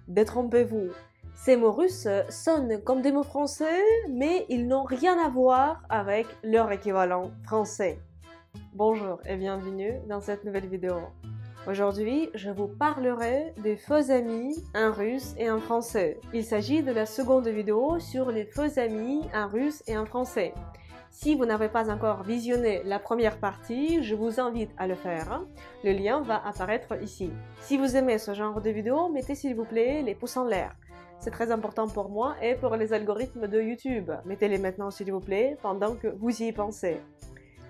Détrompez-vous. Ces mots russes sonnent comme des mots français, mais ils n'ont rien à voir avec leur équivalent français. Bonjour et bienvenue dans cette nouvelle vidéo. Aujourd'hui, je vous parlerai des faux amis, un russe et un français. Il s'agit de la seconde vidéo sur les faux amis, un russe et un français. Si vous n'avez pas encore visionné la première partie, je vous invite à le faire. Le lien va apparaître ici. Si vous aimez ce genre de vidéo, mettez s'il vous plaît les pouces en l'air. C'est très important pour moi et pour les algorithmes de YouTube. Mettez-les maintenant s'il vous plaît pendant que vous y pensez.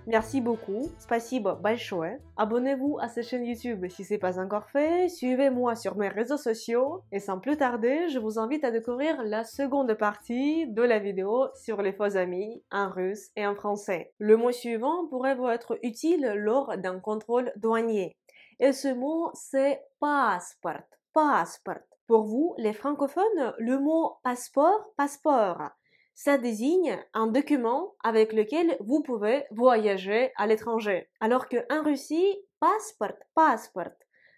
Merci beaucoup, спасибо большое. Abonnez-vous à cette chaîne YouTube si ce n'est pas encore fait, suivez-moi sur mes réseaux sociaux et sans plus tarder, je vous invite à découvrir la seconde partie de la vidéo sur les faux amis, un russe et un français. Le mot suivant pourrait vous être utile lors d'un contrôle douanier. Et ce mot, c'est passport, passport. Pour vous, les francophones, le mot passeport, passeport. Ça désigne un document avec lequel vous pouvez voyager à l'étranger. Alors qu'en Russie, passport, passport,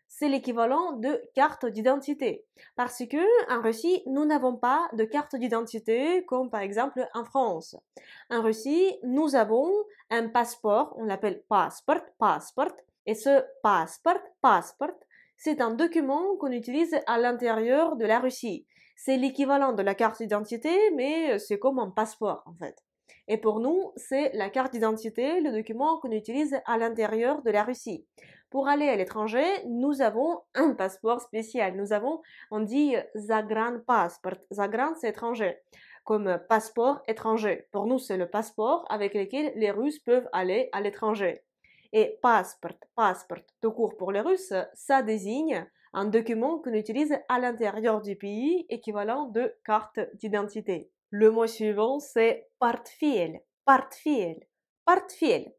c'est l'équivalent de carte d'identité. Parce que en Russie, nous n'avons pas de carte d'identité comme par exemple en France. En Russie, nous avons un passeport, on l'appelle passport, passport, et ce passport, passport, c'est un document qu'on utilise à l'intérieur de la Russie. C'est l'équivalent de la carte d'identité, mais c'est comme un passeport en fait. Et pour nous, c'est la carte d'identité, le document qu'on utilise à l'intérieur de la Russie. Pour aller à l'étranger, nous avons un passeport spécial. On dit загранпаспорт. Загран, c'est étranger, comme passeport étranger. Pour nous, c'est le passeport avec lequel les Russes peuvent aller à l'étranger. Et passport, passport, tout court pour les Russes, ça désigne un document qu'on utilise à l'intérieur du pays, équivalent de carte d'identité. Le mot suivant, c'est портфель, портфель, портфель.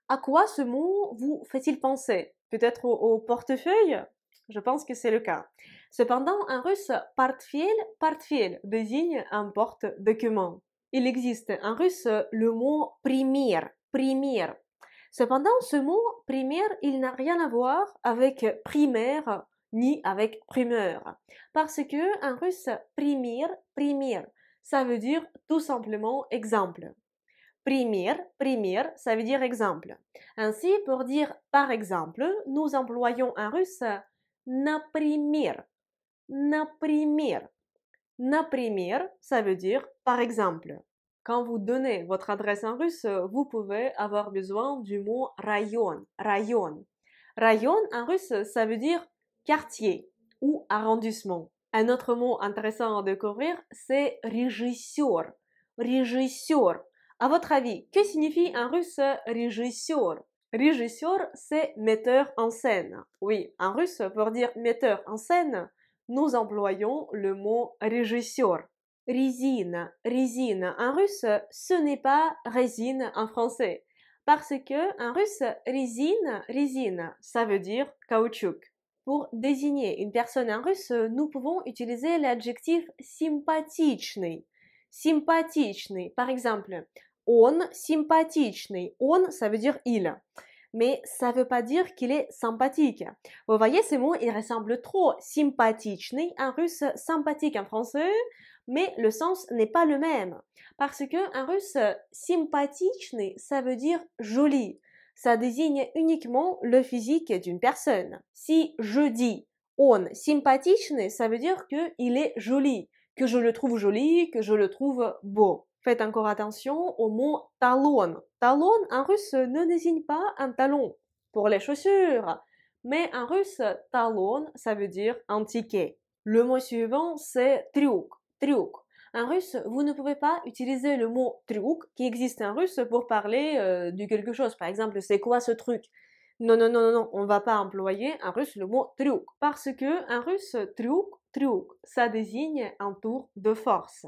À quoi ce mot vous fait-il penser? Peut-être au portefeuille? Je pense que c'est le cas. Cependant, en russe, портфель, портфель désigne un porte-document. Il existe en russe le mot пример, пример. Cependant, ce mot primaire, il n'a rien à voir avec primaire ni avec primeur. Parce que en russe, пример, пример, ça veut dire tout simplement exemple. Пример, пример, ça veut dire exemple. Ainsi, pour dire par exemple, nous employons en russe например, например. Например, ça veut dire par exemple. Quand vous donnez votre adresse en russe, vous pouvez avoir besoin du mot rayon, rayon. Rayon en russe, ça veut dire quartier ou arrondissement. Un autre mot intéressant à découvrir, c'est режиссер, режиссер. À votre avis, que signifie en russe режиссер? Régisseur, c'est metteur en scène. Oui, en russe, pour dire metteur en scène, nous employons le mot régisseur. Résine, résine en russe, ce n'est pas résine en français. Parce que en russe, résine, résine, ça veut dire caoutchouc. Pour désigner une personne en russe, nous pouvons utiliser l'adjectif sympatичный. Sympatичный, par exemple, он sympatичный. On, ça veut dire il. Mais ça veut pas dire qu'il est sympathique. Vous voyez, ces mots, ils ressemblent trop. Sympatичный en russe, sympathique en français, mais le sens n'est pas le même. Parce que en russe, sympatичный, ça veut dire joli. Ça désigne uniquement le physique d'une personne. Si je dis on sympatичный, ça veut dire qu'il est joli, que je le trouve joli, que je le trouve beau. Faites encore attention au mot talon. Talon en russe ne désigne pas un talon pour les chaussures, mais en russe, talon, ça veut dire un ticket. Le mot suivant, c'est трюк, трюк. En russe, vous ne pouvez pas utiliser le mot трюк qui existe en russe pour parler de quelque chose. Par exemple, c'est quoi ce truc? Non, non, non, non, non, on va pas employer en russe le mot трюк parce que en russe, трюк, трюк, ça désigne un tour de force.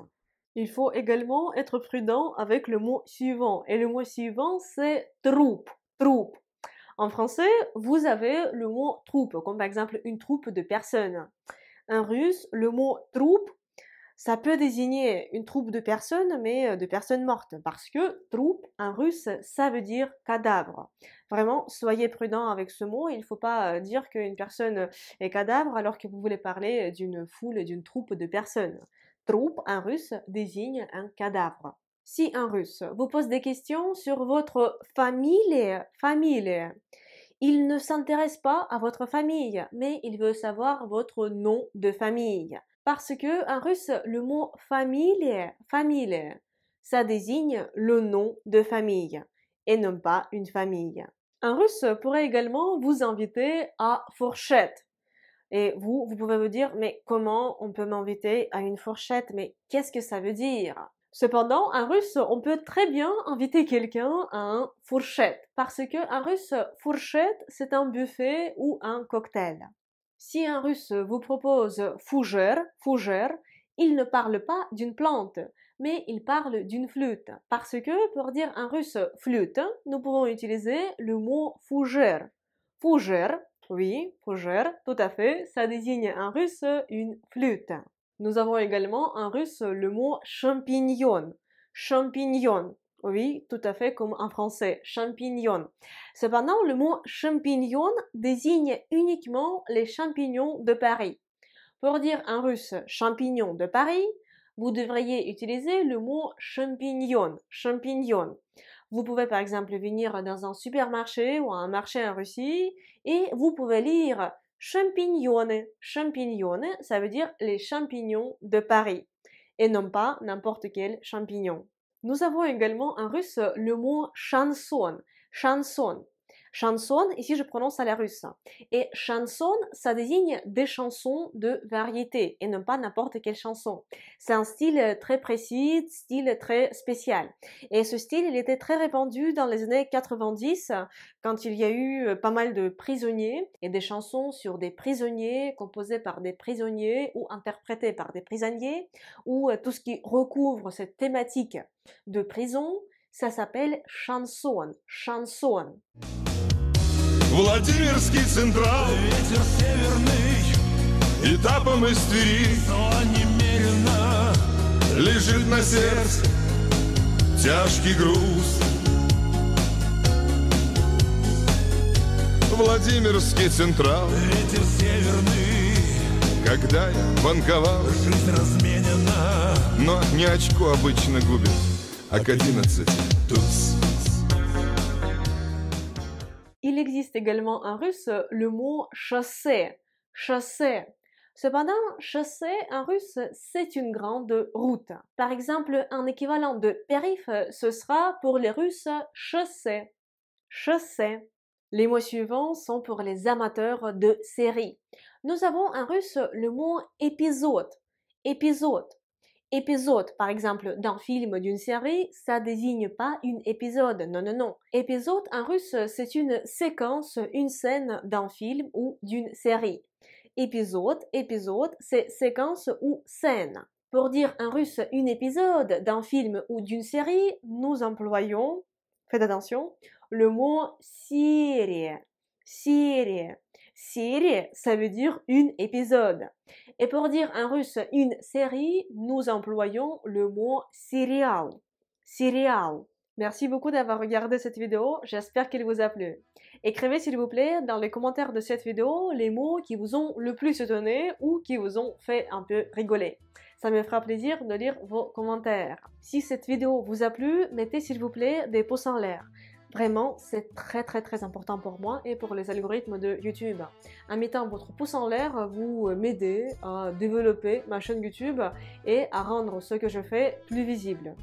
Il faut également être prudent avec le mot suivant. Et le mot suivant, c'est troupe, troupe. En français, vous avez le mot troupe, comme par exemple une troupe de personnes. En russe, le mot troupe, Ça peut désigner une troupe de personnes, mais de personnes mortes, parce que troupe, en russe, ça veut dire cadavre. Vraiment, soyez prudent avec ce mot, il ne faut pas dire qu'une personne est cadavre alors que vous voulez parler d'une foule, d'une troupe de personnes. Troupe, en russe, désigne un cadavre. Si un russe vous pose des questions sur votre famille, il ne s'intéresse pas à votre famille, mais il veut savoir votre nom de famille. Parce que en russe, le mot famille, ça désigne le nom de famille et non pas une famille. Un russe pourrait également vous inviter à fourchette. Et vous pouvez vous dire, mais comment on peut m'inviter à une fourchette? Mais qu'est-ce que ça veut dire? Cependant, en russe, on peut très bien inviter quelqu'un à un fourchette, parce que en russe, fourchette, c'est un buffet ou un cocktail. Si un russe vous propose fougère, il ne parle pas d'une plante, mais il parle d'une flûte, parce que pour dire en russe flûte, nous pouvons utiliser le mot fougère. Fougère, oui, fougère, tout à fait, ça désigne en russe une flûte. Nous avons également en russe le mot champignon. Champignon, oui, tout à fait comme en français, champignon. Cependant, le mot champignon désigne uniquement les champignons de Paris. Pour dire en russe champignon de Paris, vous devriez utiliser le mot champignon. Vous pouvez par exemple venir dans un supermarché ou un marché en Russie et vous pouvez lire champignone. Champignone, ça veut dire les champignons de Paris et non pas n'importe quel champignon. Nous avons également en russe le mot chanson. Chanson, ici je prononce à la russe. Et chanson, ça désigne des chansons de variété et non pas n'importe quelle chanson. C'est un style très précis, style très spécial. Et ce style, il était très répandu dans les années 90 quand il y a eu pas mal de prisonniers et des chansons sur des prisonniers composées par des prisonniers ou interprétées par des prisonniers ou tout ce qui recouvre cette thématique de prison, ça s'appelle chanson. Владимирский Централ, ветер северный, этапом из Твери, но немерено лежит на сердце тяжкий груз. Владимирский Централ, ветер северный, когда я банковал, жизнь разменена, но не очко обычно губит, а к 11 туз. Il existe également en russe le mot chaussée. Cependant, chaussée en russe, c'est une grande route. Par exemple, un équivalent de périph', ce sera pour les Russes chaussée. Les mots suivants sont pour les amateurs de séries. Nous avons en russe le mot épisode. Épisode, par exemple, d'un film, d'une série, ça désigne pas une épisode, non. Épisode, en russe, c'est une séquence, une scène d'un film ou d'une série. Épisode, c'est séquence ou scène. Pour dire en russe une épisode d'un film ou d'une série, nous employons, faites attention, le mot série. Série, ça veut dire une épisode. Et pour dire en russe une série, nous employons le mot serial. Merci beaucoup d'avoir regardé cette vidéo, j'espère qu'elle vous a plu. Écrivez s'il vous plaît dans les commentaires de cette vidéo les mots qui vous ont le plus étonné ou qui vous ont fait un peu rigoler. Ça me fera plaisir de lire vos commentaires. Si cette vidéo vous a plu, mettez s'il vous plaît des pouces en l'air. Vraiment, c'est très important pour moi et pour les algorithmes de YouTube. En mettant votre pouce en l'air, vous m'aidez à développer ma chaîne YouTube et à rendre ce que je fais plus visible.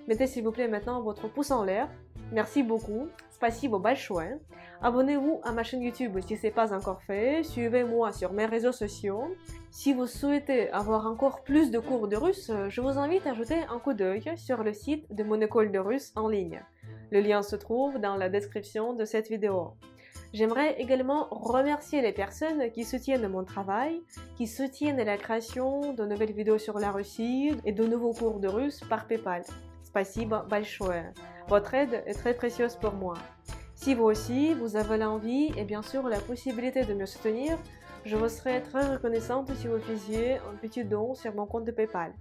Mettez s'il vous plaît maintenant votre pouce en l'air. Merci beaucoup. Спасибо большое. Abonnez-vous à ma chaîne YouTube si ce n'est pas encore fait. Suivez-moi sur mes réseaux sociaux. Si vous souhaitez avoir encore plus de cours de russe, je vous invite à jeter un coup d'œil sur le site de mon école de russe en ligne. Le lien se trouve dans la description de cette vidéo. J'aimerais également remercier les personnes qui soutiennent mon travail, qui soutiennent la création de nouvelles vidéos sur la Russie et de nouveaux cours de russe par PayPal. Спасибо большое. Votre aide est très précieuse pour moi. Si vous aussi, vous avez l'envie et bien sûr la possibilité de me soutenir, je vous serais très reconnaissante si vous faisiez un petit don sur mon compte de PayPal.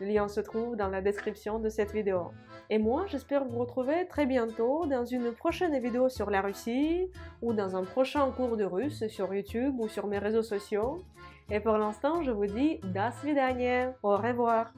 Le lien se trouve dans la description de cette vidéo. Et moi, j'espère vous retrouver très bientôt dans une prochaine vidéo sur la Russie ou dans un prochain cours de russe sur YouTube ou sur mes réseaux sociaux. Et pour l'instant, je vous dis до свидания, au revoir.